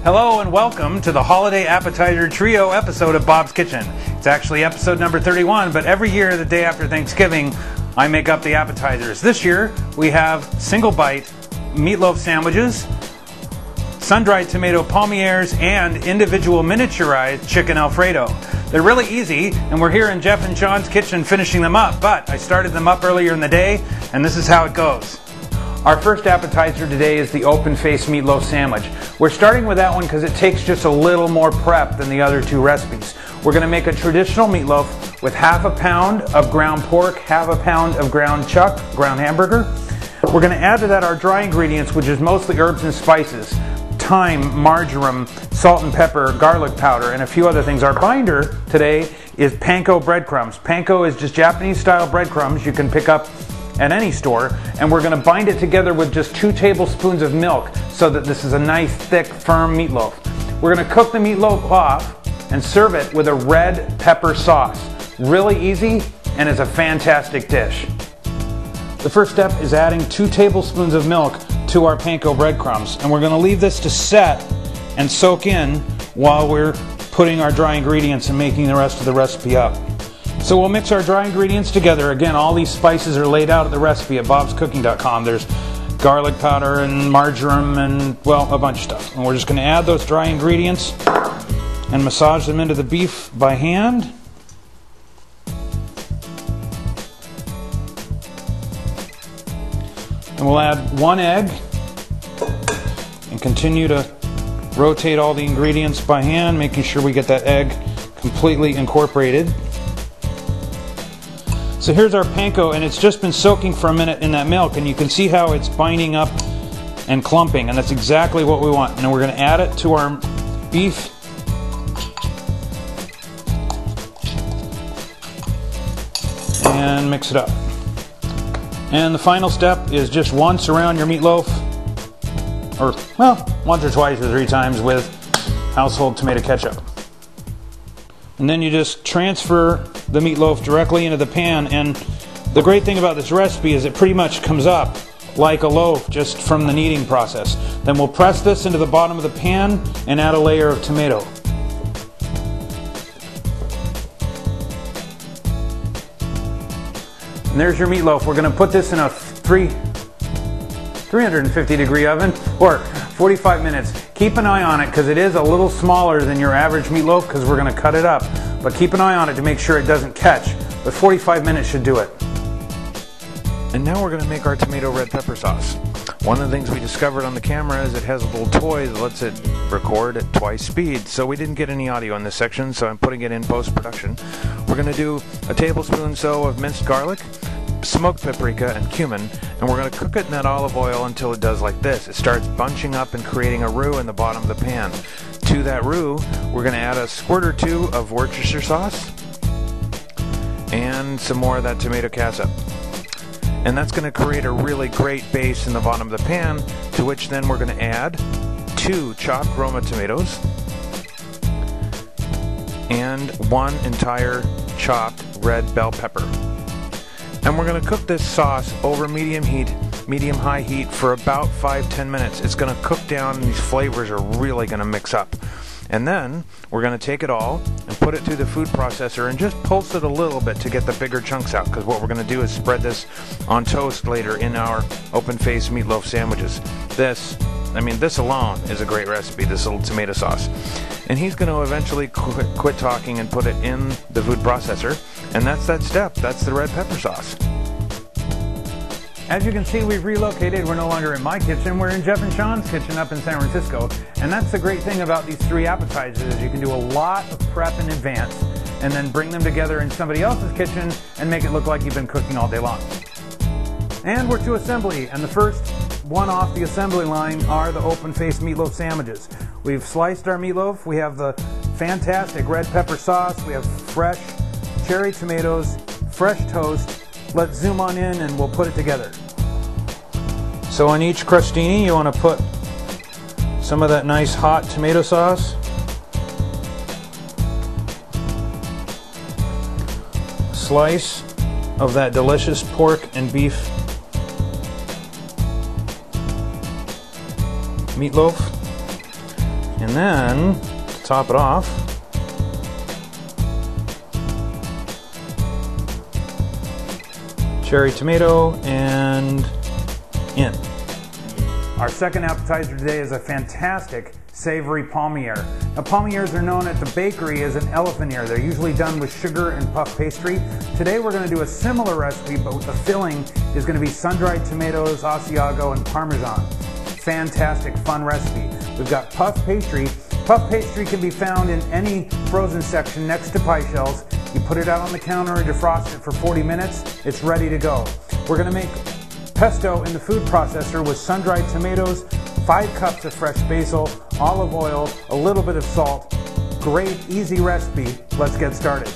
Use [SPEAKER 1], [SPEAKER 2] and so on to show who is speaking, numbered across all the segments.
[SPEAKER 1] Hello and welcome to the Holiday Appetizer Trio episode of Bob's Kitchen. It's actually episode number 31, but every year, the day after Thanksgiving, I make up the appetizers. This year, we have single bite meatloaf sandwiches, sun-dried tomato palmiers, and individual miniaturized chicken Alfredo. They're really easy, and we're here in Jeff and Sean's kitchen finishing them up, but I started them up earlier in the day, and this is how it goes. Our first appetizer today is the open face meatloaf sandwich. We're starting with that one because it takes just a little more prep than the other two recipes. We're going to make a traditional meatloaf with half a pound of ground pork, half a pound of ground chuck, ground hamburger. We're going to add to that our dry ingredients, which is mostly herbs and spices, thyme, marjoram, salt and pepper, garlic powder, and a few other things. Our binder today is panko breadcrumbs. Panko is just Japanese style breadcrumbs you can pick up at any store, and we're going to bind it together with just 2 tablespoons of milk so that this is a nice, thick, firm meatloaf. We're going to cook the meatloaf off and serve it with a red pepper sauce. Really easy, and it's a fantastic dish. The first step is adding 2 tablespoons of milk to our panko breadcrumbs, and we're going to leave this to set and soak in while we're putting our dry ingredients and making the rest of the recipe up. So we'll mix our dry ingredients together. Again, all these spices are laid out at the recipe at bobscooking.com. There's garlic powder and marjoram and, well, a bunch of stuff. And we're just going to add those dry ingredients and massage them into the beef by hand. And we'll add 1 egg and continue to rotate all the ingredients by hand, making sure we get that egg completely incorporated. So here's our panko, and it's just been soaking for a minute in that milk, and you can see how it's binding up and clumping, and that's exactly what we want. And we're going to add it to our beef. And mix it up. And the final step is just once around your meatloaf, or, well, once or twice or 3 times with household tomato ketchup. And then you just transfer the meatloaf directly into the pan, and the great thing about this recipe is it pretty much comes up like a loaf just from the kneading process. Then we'll press this into the bottom of the pan and add a layer of tomato. And there's your meatloaf. We're going to put this in a 350 degree oven for 45 minutes. Keep an eye on it because it is a little smaller than your average meatloaf because we're going to cut it up. But keep an eye on it to make sure it doesn't catch. But 45 minutes should do it. And now we're going to make our tomato red pepper sauce. One of the things we discovered on the camera is it has a little toy that lets it record at twice speed. So we didn't get any audio in this section, so I'm putting it in post-production. We're going to do a tablespoon or so of minced garlic, smoked paprika, and cumin, and we're going to cook it in that olive oil until it does like this. It starts bunching up and creating a roux in the bottom of the pan. To that roux, we're going to add a squirt or 2 of Worcestershire sauce and some more of that tomato catsup. And that's going to create a really great base in the bottom of the pan, to which then we're going to add 2 chopped Roma tomatoes and 1 entire chopped red bell pepper. And we're going to cook this sauce over medium-high heat for about 5-10 minutes. It's going to cook down, and these flavors are really going to mix up. And then we're going to take it all and put it through the food processor and just pulse it a little bit to get the bigger chunks out, because what we're going to do is spread this on toast later in our open-faced meatloaf sandwiches. This alone is a great recipe, this little tomato sauce. And he's going to eventually quit talking and put it in the food processor. And that's that step. That's the red pepper sauce. As you can see, we've relocated. We're no longer in my kitchen. We're in Jeff and Sean's kitchen up in San Francisco. And that's the great thing about these 3 appetizers is you can do a lot of prep in advance and then bring them together in somebody else's kitchen and make it look like you've been cooking all day long. And we're to assembly, and the first one off the assembly line are the open-faced meatloaf sandwiches. We've sliced our meatloaf. We have the fantastic red pepper sauce. We have fresh cherry tomatoes, fresh toast. Let's zoom on in and we'll put it together. So on each crostini you want to put some of that nice hot tomato sauce. A slice of that delicious pork and beef meatloaf. And then, to top it off, cherry tomato and in. Our second appetizer today is a fantastic Savory Palmiers. Now, Palmiers are known at the bakery as an elephant ear. They're usually done with sugar and puff pastry. Today we're going to do a similar recipe, but the filling is going to be sun-dried tomatoes, Asiago, and Parmesan. Fantastic, fun recipe. We've got puff pastry. Puff pastry can be found in any frozen section next to pie shells. You put it out on the counter and defrost it for 40 minutes. It's ready to go. We're going to make pesto in the food processor with sun-dried tomatoes, 5 cups of fresh basil, olive oil, a little bit of salt. Great, easy recipe. Let's get started.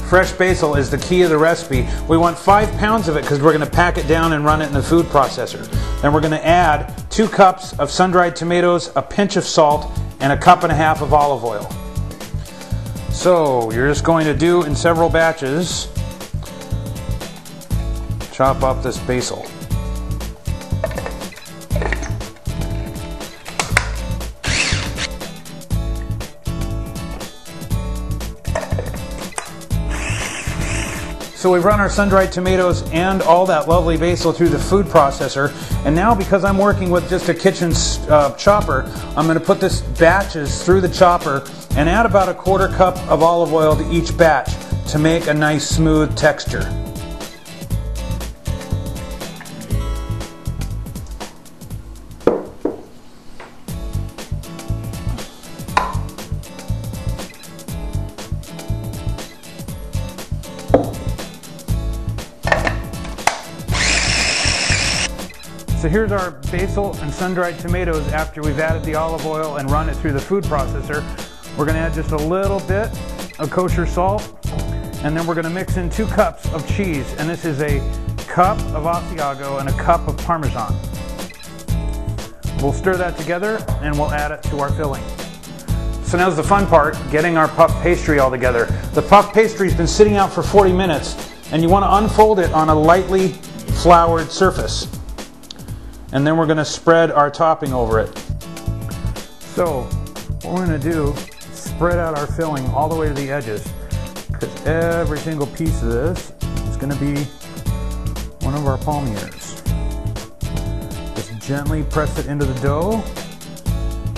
[SPEAKER 1] Fresh basil is the key of the recipe. We want 5 pounds of it because we're going to pack it down and run it in the food processor. Then we're going to add 2 cups of sun-dried tomatoes, a pinch of salt, and a 1.5 cups of olive oil. So you're just going to do in several batches, chop up this basil. So we've run our sun-dried tomatoes and all that lovely basil through the food processor, and now because I'm working with just a kitchen chopper, I'm going to put this batches through the chopper and add about 1/4 cup of olive oil to each batch to make a nice smooth texture. So here's our basil and sun-dried tomatoes after we've added the olive oil and run it through the food processor. We're going to add just a little bit of kosher salt, and then we're going to mix in 2 cups of cheese, and this is a cup of Asiago and a cup of Parmesan. We'll stir that together and we'll add it to our filling. So now's the fun part, getting our puff pastry all together. The puff pastry's been sitting out for 40 minutes, and you want to unfold it on a lightly floured surface. And then we're going to spread our topping over it. So what we're going to do is spread out our filling all the way to the edges, because every single piece of this is going to be one of our Palmiers. Just gently press it into the dough,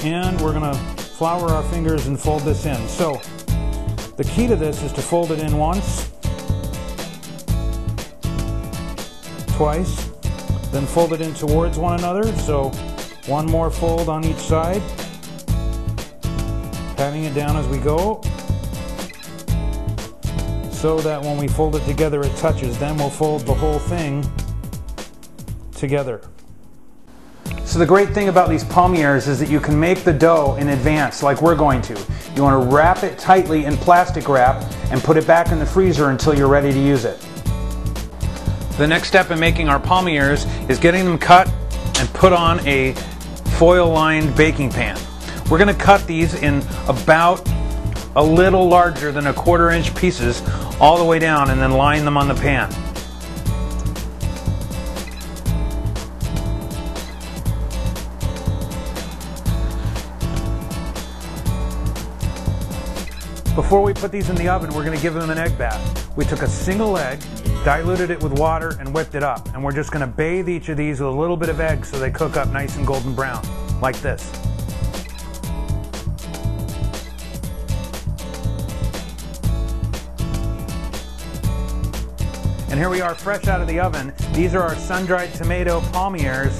[SPEAKER 1] and we're going to flour our fingers and fold this in. So the key to this is to fold it in once, twice, then fold it in towards one another, so one more fold on each side, patting it down as we go, so that when we fold it together it touches. Then we'll fold the whole thing together. So the great thing about these Palmiers is that you can make the dough in advance like we're going to. You want to wrap it tightly in plastic wrap and put it back in the freezer until you're ready to use it. The next step in making our Palmiers is getting them cut and put on a foil-lined baking pan. We're going to cut these in about a little larger than 1/4 inch pieces all the way down, and then line them on the pan. Before we put these in the oven, we're going to give them an egg bath. We took a single egg, diluted it with water, and whipped it up. And we're just going to bathe each of these with a little bit of egg so they cook up nice and golden brown, like this. And here we are, fresh out of the oven. These are our sun-dried tomato Palmiers.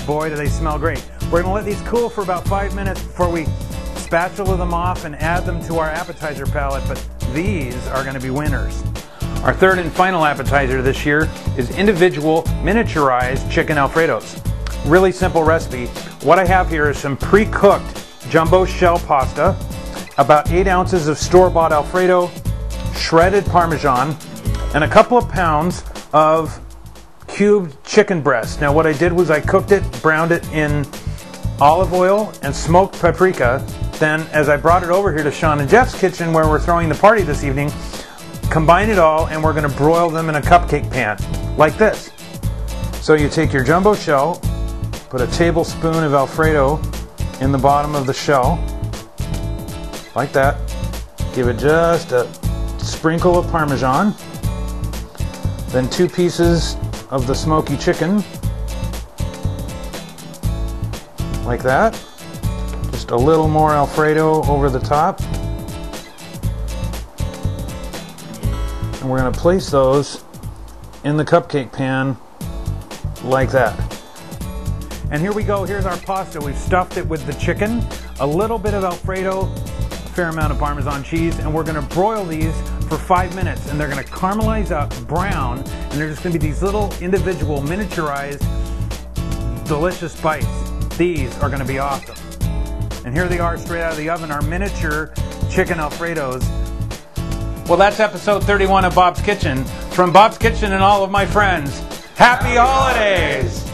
[SPEAKER 1] Boy, do they smell great. We're going to let these cool for about 5 minutes before we spatula them off and add them to our appetizer palette, but these are going to be winners. Our third and final appetizer this year is individual miniaturized chicken Alfredos. Really simple recipe. What I have here is some pre-cooked jumbo shell pasta, about 8 ounces of store-bought Alfredo, shredded Parmesan, and a couple of pounds of cubed chicken breast. Now what I did was I cooked it, browned it in olive oil and smoked paprika. Then as I brought it over here to Sean and Jeff's kitchen where we're throwing the party this evening, combine it all and we're going to broil them in a cupcake pan like this. So you take your jumbo shell, put a tablespoon of Alfredo in the bottom of the shell, like that. Give it just a sprinkle of Parmesan. Then 2 pieces of the smoky chicken, like that. Just a little more Alfredo over the top. And we're going to place those in the cupcake pan like that. And here we go. Here's our pasta. We've stuffed it with the chicken, a little bit of Alfredo, a fair amount of Parmesan cheese, and we're going to broil these for 5 minutes, and they're going to caramelize up brown, and they're just going to be these little individual miniaturized delicious bites. These are going to be awesome. And here they are straight out of the oven, our miniature chicken Alfredos. Well, that's episode 31 of Bob's Kitchen. From Bob's Kitchen and all of my friends, happy holidays!